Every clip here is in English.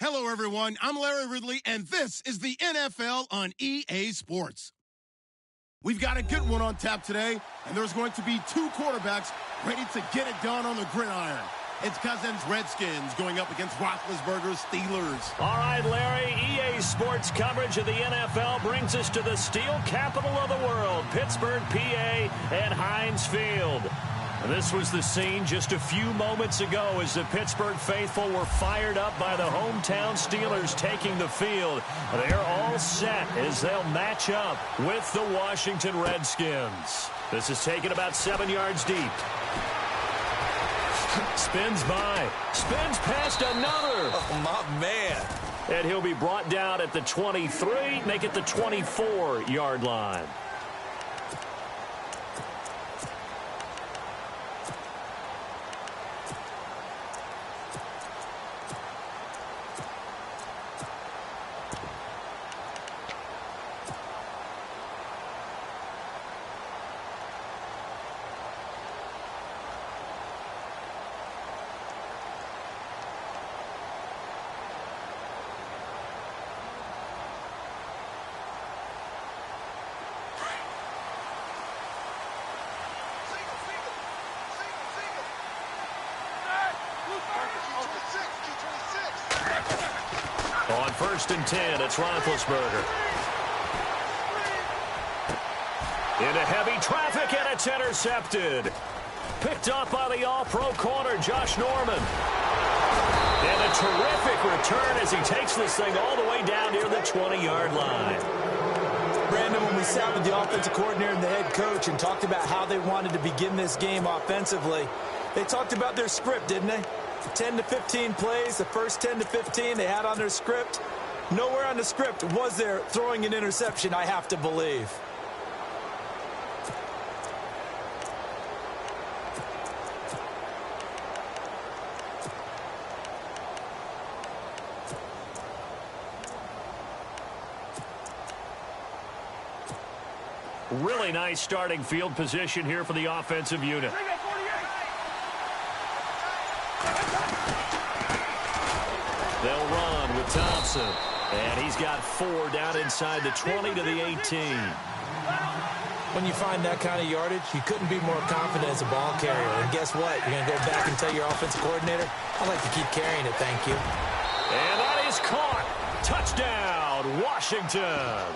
Hello, everyone. I'm Larry Ridley, and this is the NFL on EA Sports. We've got a good one on tap today, and there's going to be two quarterbacks ready to get it done on the gridiron. It's Cousins' Redskins going up against Roethlisberger's Steelers. All right, Larry, EA Sports coverage of the NFL brings us to the steel capital of the world, Pittsburgh, PA, and Heinz Field. And this was the scene just a few moments ago as the Pittsburgh faithful were fired up by the hometown Steelers taking the field. They're all set as they'll match up with the Washington Redskins. This is taken about 7 yards deep. Spins by. Spins past another. Oh, my man. And he'll be brought down at the 23, make it the 24-yard line. On 1st and 10, it's Roethlisberger. Into heavy traffic, and it's intercepted. Picked up by the all-pro corner, Josh Norman. And a terrific return as he takes this thing all the way down near the 20-yard line. Brandon, when we sat with the offensive coordinator and the head coach and talked about how they wanted to begin this game offensively, they talked about their script, didn't they? 10 to 15 plays, the first 10 to 15 they had on their script. Nowhere on the script was there throwing an interception, I have to believe. Really nice starting field position here for the offensive unit. They'll run with Thompson. And he's got 4 down inside the 20 to the 18. When you find that kind of yardage, you couldn't be more confident as a ball carrier. And guess what? You're going to go back and tell your offensive coordinator, I'd like to keep carrying it, thank you. And that is caught. Touchdown, Washington.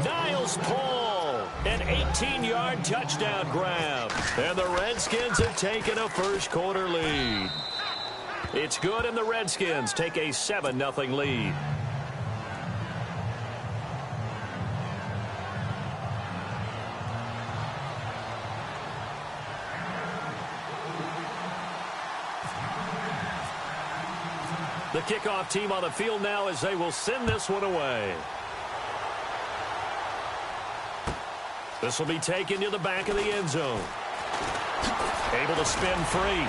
Niles Paul, an 18-yard touchdown grab. And the Redskins have taken a first-quarter lead. It's good, and the Redskins take a 7-0 lead. The kickoff team on the field now as they will send this one away. This will be taken to the back of the end zone. Able to spin free.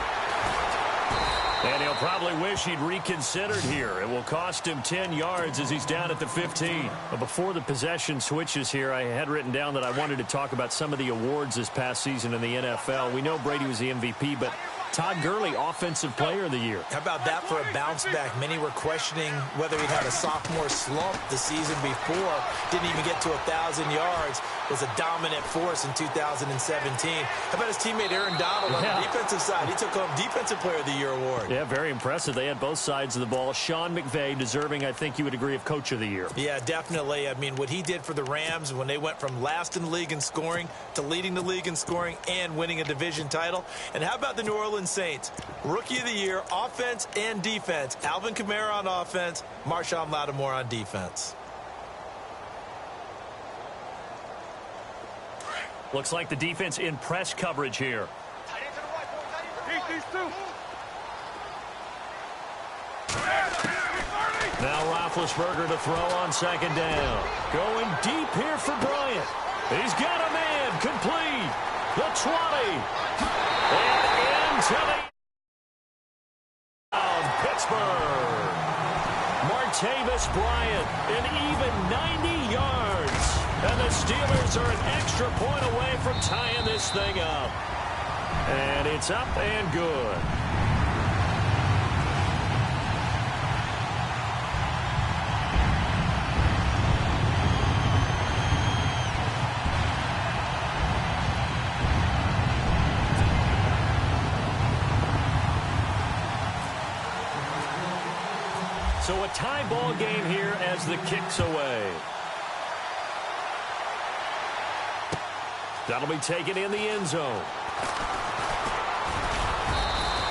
And he'll probably wish he'd reconsidered here. It will cost him 10 yards as he's down at the 15. But before the possession switches here, I had written down that I wanted to talk about some of the awards this past season in the NFL. We know Brady was the MVP, but Todd Gurley, Offensive Player of the Year. How about that for a bounce back? Many were questioning whether he'd had a sophomore slump the season before. Didn't even get to 1,000 yards. Was a dominant force in 2017. How about his teammate Aaron Donald on the defensive side? He took home Defensive Player of the Year award. Yeah, very impressive. They had both sides of the ball. Sean McVay deserving, I think you would agree, of Coach of the Year. Yeah, definitely. I mean, what he did for the Rams when they went from last in the league in scoring to leading the league in scoring and winning a division title. And how about the New Orleans Saints? Rookie of the Year, offense and defense. Alvin Kamara on offense, Marshawn Lattimore on defense. Looks like the defense in press coverage here. Now Roethlisberger to throw on 2nd down. Going deep here for Bryant. He's got a man complete. The 20. And into the Pittsburgh. Martavis Bryant, an even 90 yards. And the Steelers are an extra point away from tying this thing up. And it's up and good. So a tie ball game here as the kick's away. That'll be taken in the end zone.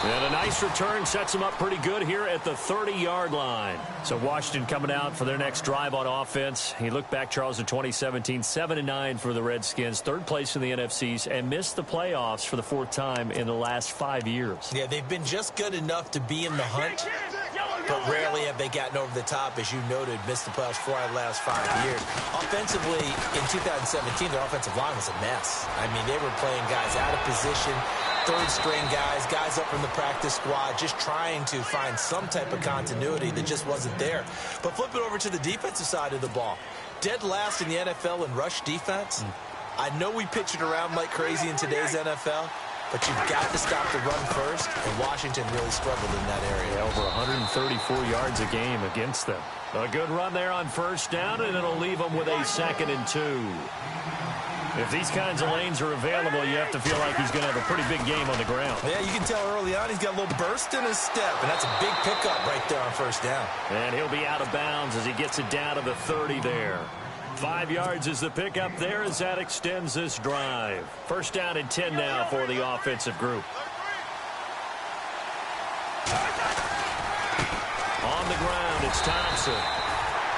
And a nice return sets them up pretty good here at the 30-yard line. So Washington coming out for their next drive on offense. You look back, Charles, to 2017, 7-9 for the Redskins, third place in the NFCs, and missed the playoffs for the fourth time in the last 5 years. Yeah, they've been just good enough to be in the hunt, but rarely have they gotten over the top. As you noted, missed the playoffs 4 out of the last 5 years. Offensively, in 2017, their offensive line was a mess. I mean, they were playing guys out of position, third-string guys up from the practice squad, just trying to find some type of continuity that just wasn't there. But flip it over to the defensive side of the ball. Dead last in the NFL in rush defense. I know we pitch it around like crazy in today's NFL, but you've got to stop the run first, and Washington really struggled in that area. Yeah, over 134 yards a game against them. A good run there on first down, and it'll leave them with a 2nd and 2. If these kinds of lanes are available, you have to feel like he's going to have a pretty big game on the ground. Yeah, you can tell early on he's got a little burst in his step, and that's a big pickup right there on first down. And he'll be out of bounds as he gets it down to the 30 there. 5 yards is the pickup there as that extends this drive. First down and 10 now for the offensive group. On the ground, it's Thompson.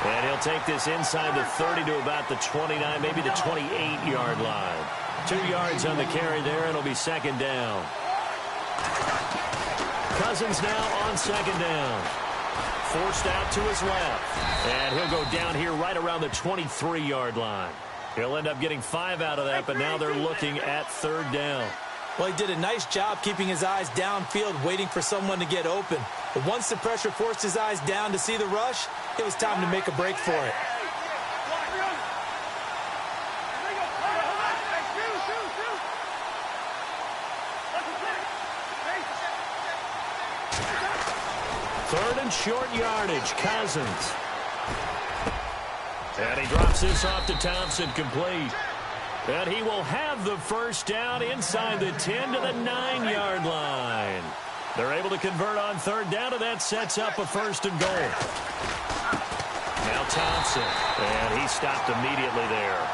And he'll take this inside the 30 to about the 29, maybe the 28-yard line. 2 yards on the carry there, and it'll be 2nd down. Cousins now on 2nd down. Forced out to his left. And he'll go down here right around the 23-yard line. He'll end up getting 5 out of that, but now they're looking at 3rd down. Well, he did a nice job keeping his eyes downfield, waiting for someone to get open. But once the pressure forced his eyes down to see the rush, it was time to make a break for it. Third and short yardage, Cousins. And he drops this off to Thompson, complete. And he will have the first down inside the 10 to the 9-yard line. They're able to convert on 3rd down, and that sets up a 1st and goal. Now Thompson, and he stopped immediately there.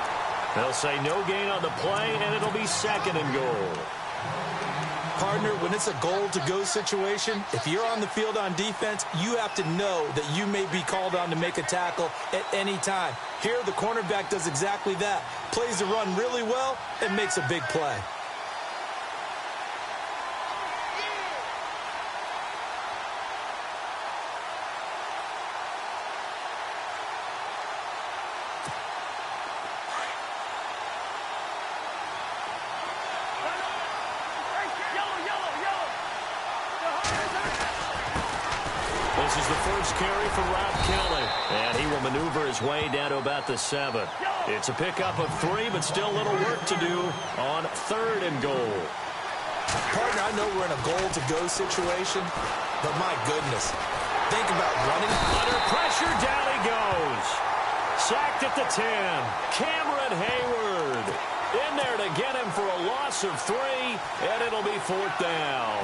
They'll say no gain on the play, and it'll be 2nd and goal. Partner, when it's a goal-to-go situation, if you're on the field on defense, you have to know that you may be called on to make a tackle at any time. Here, the cornerback does exactly that. Plays the run really well and makes a big play. This is the first carry for Rob Kelly, and he will maneuver his way down to about the 7. It's a pickup of 3, but still a little work to do on 3rd and goal. Partner, I know we're in a goal-to-go situation, but my goodness, think about running. Under pressure, down he goes. Sacked at the 10. Cameron Hayward in there to get him for a loss of 3, and it'll be 4th down.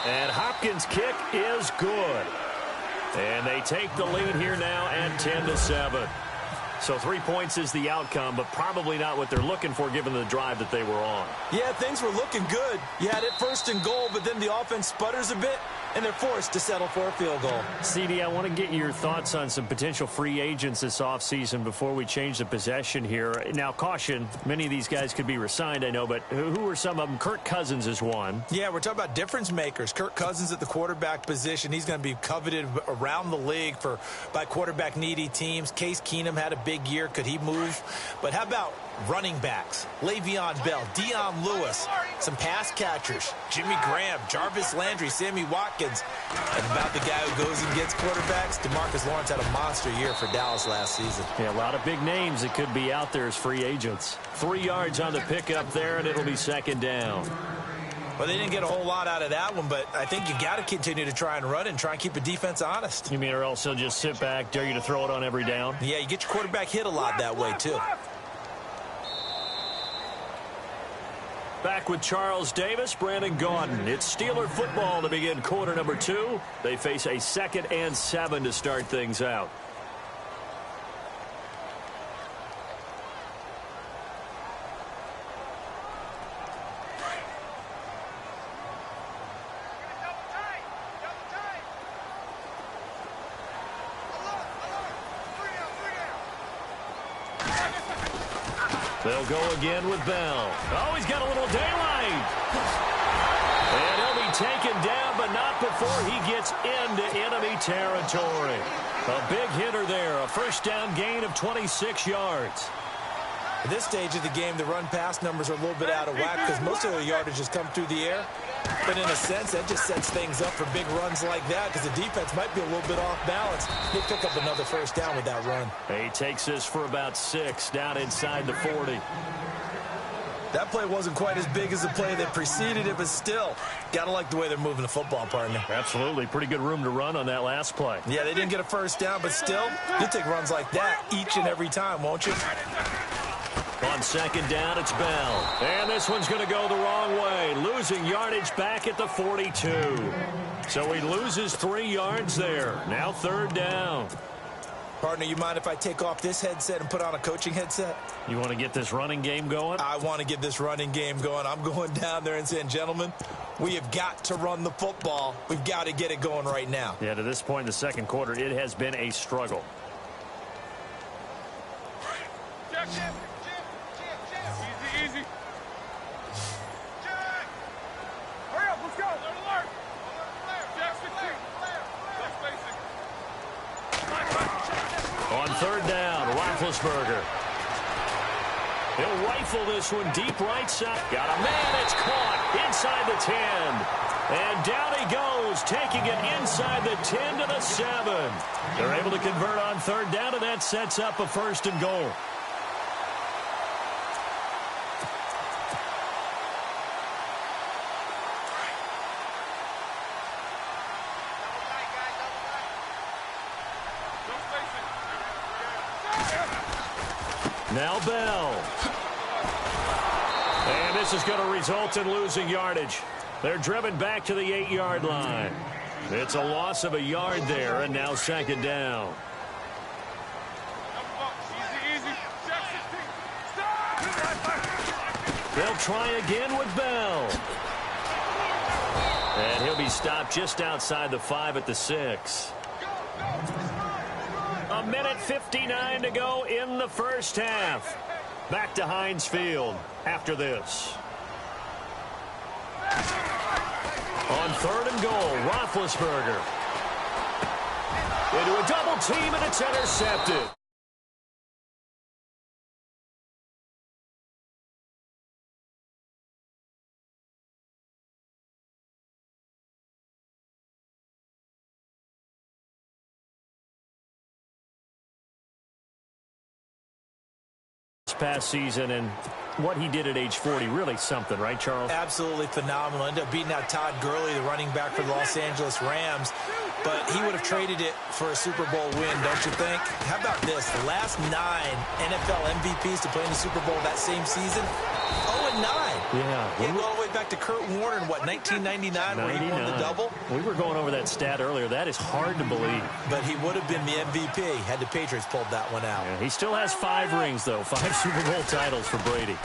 And Hopkins' kick is good. And they take the lead here now at 10-7. So 3 points is the outcome, but probably not what they're looking for given the drive that they were on. Yeah, things were looking good. You had it 1st and goal, but then the offense sputters a bit, and they're forced to settle for a field goal. CD, I want to get your thoughts on some potential free agents this offseason before we change the possession here. Now, caution, many of these guys could be re-signed, I know, but who are some of them? Kirk Cousins is one. Yeah, we're talking about difference makers. Kirk Cousins at the quarterback position. He's going to be coveted around the league by quarterback-needy teams. Case Keenum had a big year. Could he move? But how about running backs? Le'Veon Bell, Dion Lewis, some pass catchers, Jimmy Graham, Jarvis Landry, Sammy Watkins. And about the guy who goes and gets quarterbacks, DeMarcus Lawrence had a monster year for Dallas last season. Yeah, a lot of big names that could be out there as free agents. 3 yards on the pickup there, and it'll be 2nd down. Well, they didn't get a whole lot out of that one, but I think you got to continue to try and run and try and keep the defense honest. You mean or else they'll just sit back, dare you to throw it on every down? Yeah, you get your quarterback hit a lot that way, too. Back with Charles Davis, Brandon Gaudin. It's Steeler football to begin quarter number 2. They face a 2nd and 7 to start things out. They'll go again with Bell. Oh, he's got a little daylight. And he'll be taken down, but not before he gets into enemy territory. A big hitter there, a first down gain of 26 yards. At this stage of the game, the run-pass numbers are a little bit out of whack because most of their yardage has come through the air. But in a sense, that just sets things up for big runs like that because the defense might be a little bit off balance. They pick up another first down with that run. He takes this for about 6 down inside the 40. That play wasn't quite as big as the play that preceded it, but still, got to like the way they're moving the football, partner. Absolutely. Pretty good room to run on that last play. Yeah, they didn't get a first down, but still, you'll take runs like that each and every time, won't you? On 2nd down, it's Bell. And this one's going to go the wrong way. Losing yardage back at the 42. So he loses 3 yards there. Now 3rd down. Partner, you mind if I take off this headset and put on a coaching headset? You want to get this running game going? I want to get this running game going. I'm going down there and saying, gentlemen, we have got to run the football. We've got to get it going right now. Yeah, to this point in the second quarter, it has been a struggle. Easy. Hurry up, let's go. Alert. On 3rd down, Roethlisberger. He'll rifle this one deep right side. Got a man, it's caught inside the 10. And down he goes, taking it inside the 10 to the 7. They're able to convert on 3rd down, and that sets up a 1st and goal. Now Bell. And this is going to result in losing yardage. They're driven back to the 8-yard line. It's a loss of a yard there, and now 2nd down. They'll try again with Bell. And he'll be stopped just outside the 5 at the 6. A minute 59 to go in the first half. Back to Heinz Field after this. On 3rd and goal, Roethlisberger. Into a double team, and it's intercepted. Past season, and what he did at age 40, really something, right, Charles? Absolutely phenomenal. Ended up beating out Todd Gurley, the running back for the Los Angeles Rams, but he would have traded it for a Super Bowl win, don't you think? How about this? The last 9 NFL MVPs to play in the Super Bowl that same season, 0-9. Yeah. He went all the way back to Kurt Warner in, what, 1999, where he won the double? We were going over that stat earlier. That is hard to believe. But he would have been the MVP had the Patriots pulled that one out. Yeah, he still has 5 rings, though. 5 Super Bowl titles for Brady.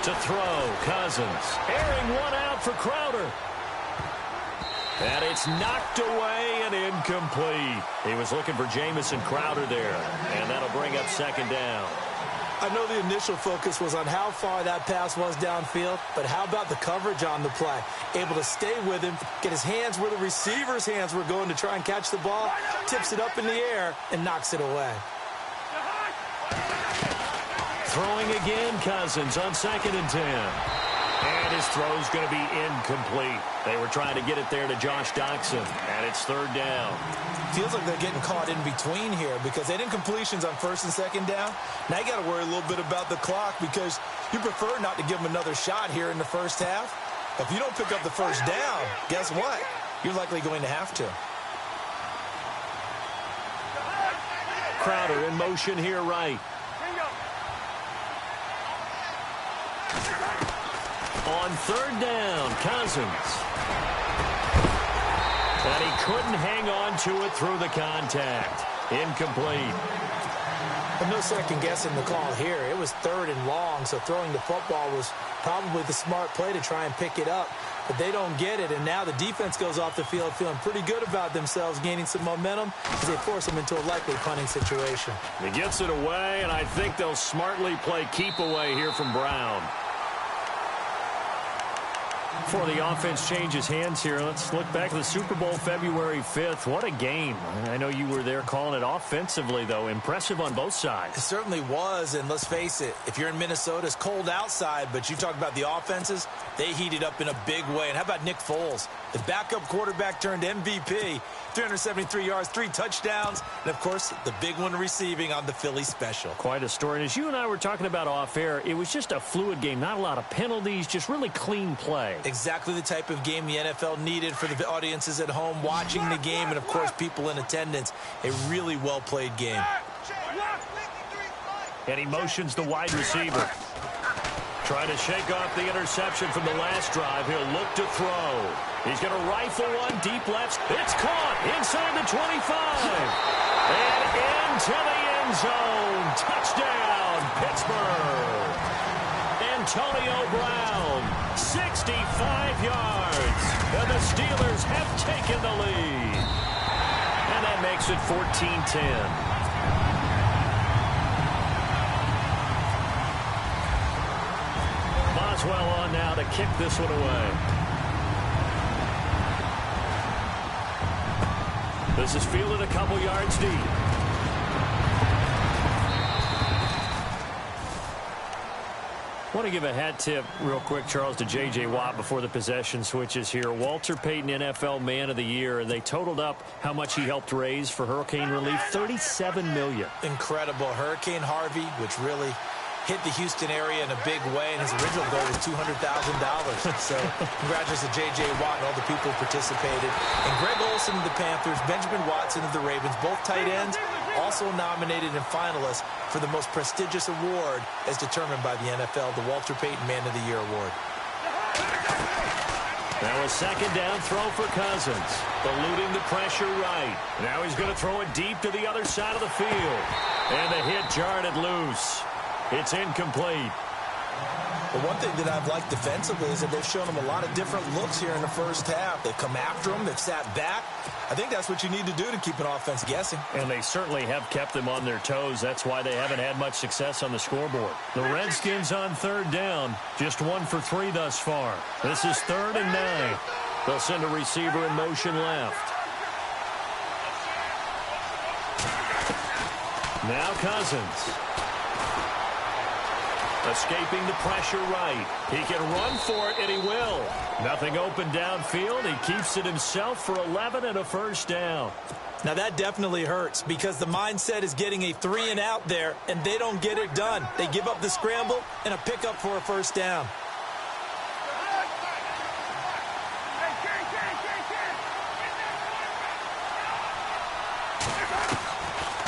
To throw, Cousins. Airing one out for Crowder. And it's knocked away and incomplete. He was looking for Jamison Crowder there. And that'll bring up 2nd down. I know the initial focus was on how far that pass was downfield, but how about the coverage on the play? Able to stay with him, get his hands where the receiver's hands were going to try and catch the ball, tips it up in the air, and knocks it away. Throwing again, Cousins on 2nd and 10. And his throw's going to be incomplete. They were trying to get it there to Josh Doxson, and it's 3rd down. Feels like they're getting caught in between here because they did incompletions on 1st and 2nd down. Now you got to worry a little bit about the clock because you prefer not to give them another shot here in the first half. If you don't pick up the first down, guess what? You're likely going to have to. Crowder in motion here right. On third down, Cousins. And he couldn't hang on to it through the contact. Incomplete. And no second guessing the call here. It was third and long, so throwing the football was probably the smart play to try and pick it up. But they don't get it, and now the defense goes off the field feeling pretty good about themselves, gaining some momentum as they force them into a likely punting situation. He gets it away, and I think they'll smartly play keep away here from Brown. Before the offense changes hands here, let's look back at the Super Bowl February 5th. What a game. I know you were there calling it offensively, though. Impressive on both sides. It certainly was, and let's face it, if you're in Minnesota, it's cold outside, but you talk about the offenses, they heated up in a big way. And how about Nick Foles? The backup quarterback turned MVP, 373 yards, 3 touchdowns, and, of course, the big one receiving on the Philly special. Quite a story. And as you and I were talking about off air, it was just a fluid game. Not a lot of penalties, just really clean play. Exactly the type of game the NFL needed for the audiences at home watching the game and, of course, people in attendance. A really well-played game. And he motions the wide receiver. Trying to shake off the interception from the last drive. He'll look to throw. He's going to rifle one deep left. It's caught inside the 25. And into the end zone. Touchdown, Pittsburgh. Antonio Brown, 65 yards. And the Steelers have taken the lead. And that makes it 14-10. Boswell on now to kick this one away. This is fielded a couple yards deep. I want to give a hat tip real quick, Charles, to J.J. Watt before the possession switches here. Walter Payton, NFL Man of the Year, and they totaled up how much he helped raise for hurricane relief, $37 million. Incredible. Hurricane Harvey, which really hit the Houston area in a big way, and his original goal was $200,000. So congratulations to J.J. Watt and all the people who participated. And Greg Olsen of the Panthers, Benjamin Watson of the Ravens, both tight ends, also nominated and finalists for the most prestigious award as determined by the NFL, the Walter Payton Man of the Year Award. Now a second down throw for Cousins, eluding the pressure right. Now he's going to throw it deep to the other side of the field. And the hit jarred it loose. It's incomplete. But one thing that I've liked defensively is that they've shown them a lot of different looks here in the first half. They've come after them. They've sat back. I think that's what you need to do to keep an offense guessing. And they certainly have kept them on their toes. That's why they haven't had much success on the scoreboard. The Redskins on third down, just 1 for 3 thus far. This is 3rd and 9. They'll send a receiver in motion left. Now Cousins. Escaping the pressure right. He can run for it, and he will. Nothing open downfield. He keeps it himself for 11 and a first down. Now that definitely hurts because the mindset is getting a 3 and out there, and they don't get it done. They give up the scramble and a pickup for a first down.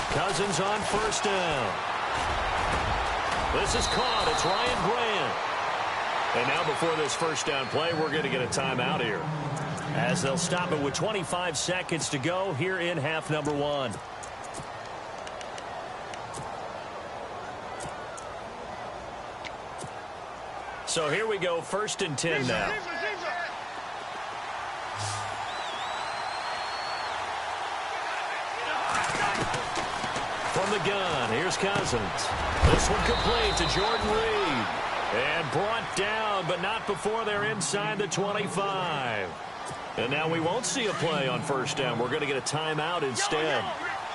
Cousins on first down. This is caught. It's Ryan Grant. And now before this first down play, we're going to get a timeout here, as they'll stop it with 25 seconds to go here in half number 1. So here we go, 1st and 10 now. From the gun, here's Cousins. This one complete to Jordan Reed. And brought down, but not before they're inside the 25. And now we won't see a play on first down. We're going to get a timeout instead,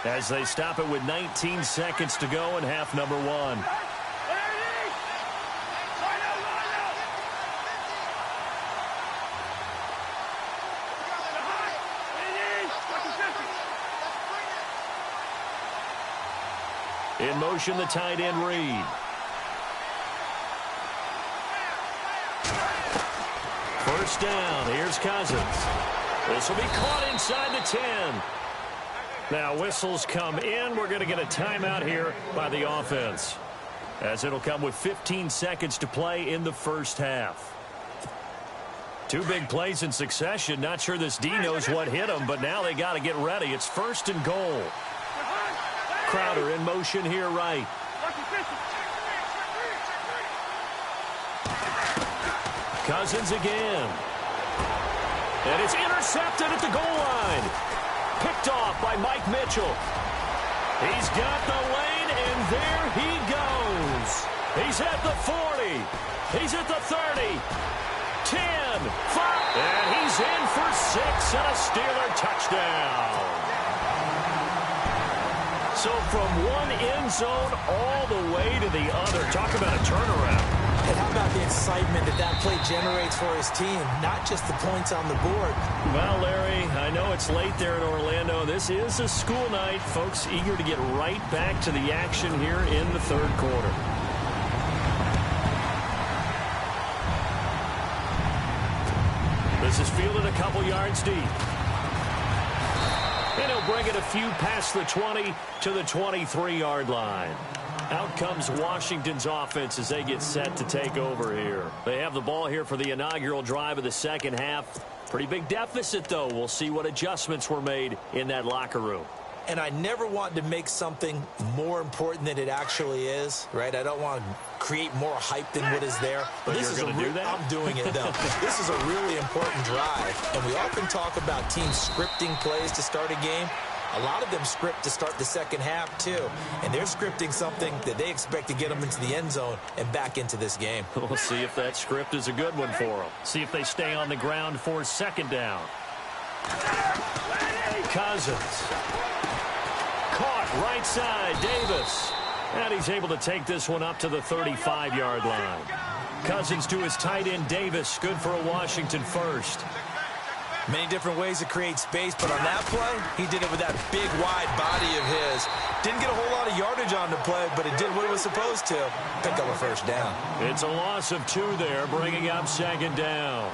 as they stop it with 19 seconds to go in half number 1. In motion, the tight end, Reed. First down. Here's Cousins. This will be caught inside the 10. Now, whistles come in. We're going to get a timeout here by the offense, as it'll come with 15 seconds to play in the first half. Two big plays in succession. Not sure this D knows what hit him, but now they got to get ready. It's 1st and goal. Crowder in motion here right. Cousins again. And it's intercepted at the goal line. Picked off by Mike Mitchell. He's got the lane, and there he goes. He's at the 40. He's at the 30. 10, 5, and he's in for 6 and a Steeler touchdown. So from one end zone all the way to the other. Talk about a turnaround. And how about the excitement that play generates for his team, not just the points on the board. Well, Larry, I know it's late there in Orlando. This is a school night. Folks eager to get right back to the action here in the 3rd quarter. This is fielded a couple yards deep. And he'll bring it a few past the 20 to the 23-yard line. Out comes Washington's offense as they get set to take over here. They have the ball here for the inaugural drive of the 2nd half. Pretty big deficit, though. We'll see what adjustments were made in that locker room. And I never want to make something more important than it actually is, right? I don't want to create more hype than what is there. But this you're is going to do that? I'm doing it, though. This is a really important drive. And we often talk about teams scripting plays to start a game. A lot of them script to start the 2nd half, too. And they're scripting something that they expect to get them into the end zone and back into this game. We'll see if that script is a good one for them. See if they stay on the ground for 2nd down. Cousins. Caught right side, Davis. And he's able to take this one up to the 35-yard line. Cousins to his tight end, Davis. Good for a Washington first. Many different ways to create space, but on that play, he did it with that big, wide body of his. Didn't get a whole lot of yardage on the play, but it did what it was supposed to. Pick up a 1st down. It's a loss of 2 there, bringing up 2nd down.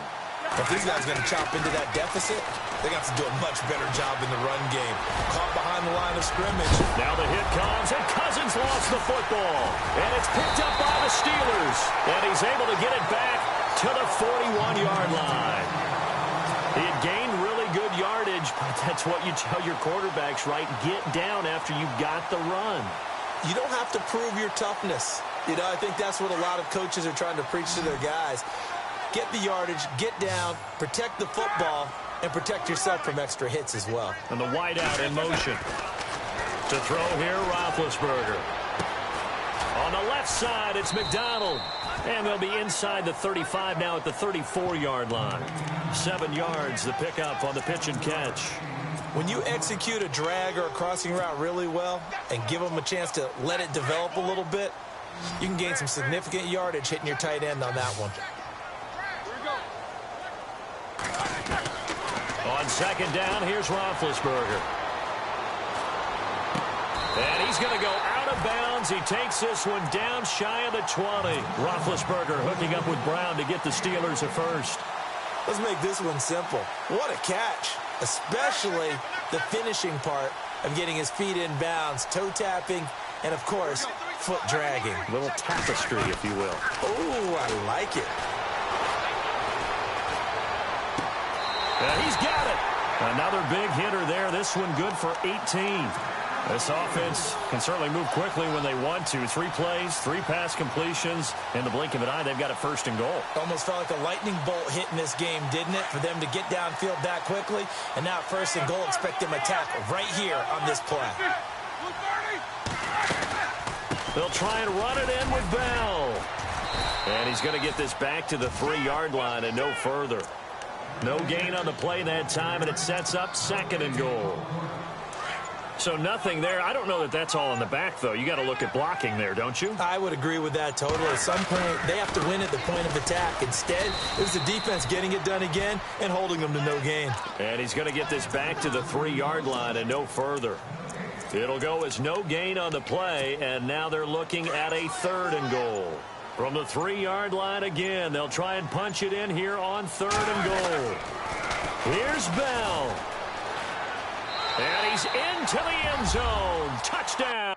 If these guys are going to chop into that deficit, they're going to have to do a much better job in the run game. Caught behind the line of scrimmage. Now the hit comes, and Cousins lost the football. And it's picked up by the Steelers. And he's able to get it back to the 41-yard line. He had gained really good yardage, but that's what you tell your quarterbacks, right? Get down after you got the run. You don't have to prove your toughness. You know, I think that's what a lot of coaches are trying to preach to their guys. Get the yardage, get down, protect the football, and protect yourself from extra hits as well. And the wideout in motion. To throw here, Roethlisberger. On the left side, it's McDonald. And they'll be inside the 35 now at the 34-yard line. 7 yards, the pickup on the pitch and catch. When you execute a drag or a crossing route really well and give them a chance to let it develop a little bit, you can gain some significant yardage hitting your tight end on that one. On 2nd down, here's Roethlisberger. And he's going to go out of bounds. He takes this one down shy of the 20. Roethlisberger hooking up with Brown to get the Steelers a first. Let's make this one simple. What a catch, especially the finishing part of getting his feet in bounds, toe tapping, and, of course, foot dragging. A little tapestry, if you will. Oh, I like it. And he's got it. Another big hitter there. This one good for 18. This offense can certainly move quickly when they want to. 3 plays, 3 pass completions. In the blink of an eye, they've got a 1st and goal. Almost felt like a lightning bolt hit in this game, didn't it? For them to get downfield that quickly. And now 1st and goal, expect them to attack right here on this play. They'll try and run it in with Bell. And he's going to get this back to the 3-yard line and no further. No gain on the play that time, and it sets up 2nd and goal. So nothing there. I don't know that that's all in the back, though. You got to look at blocking there, don't you? I would agree with that totally. At some point, they have to win at the point of attack. Instead, it was the defense getting it done again and holding them to no gain. And he's going to get this back to the 3-yard line and no further. It'll go as no gain on the play, and now they're looking at a 3rd and goal. From the 3-yard line again, they'll try and punch it in here on 3rd and goal. Here's Bell. And he's into the end zone. Touchdown.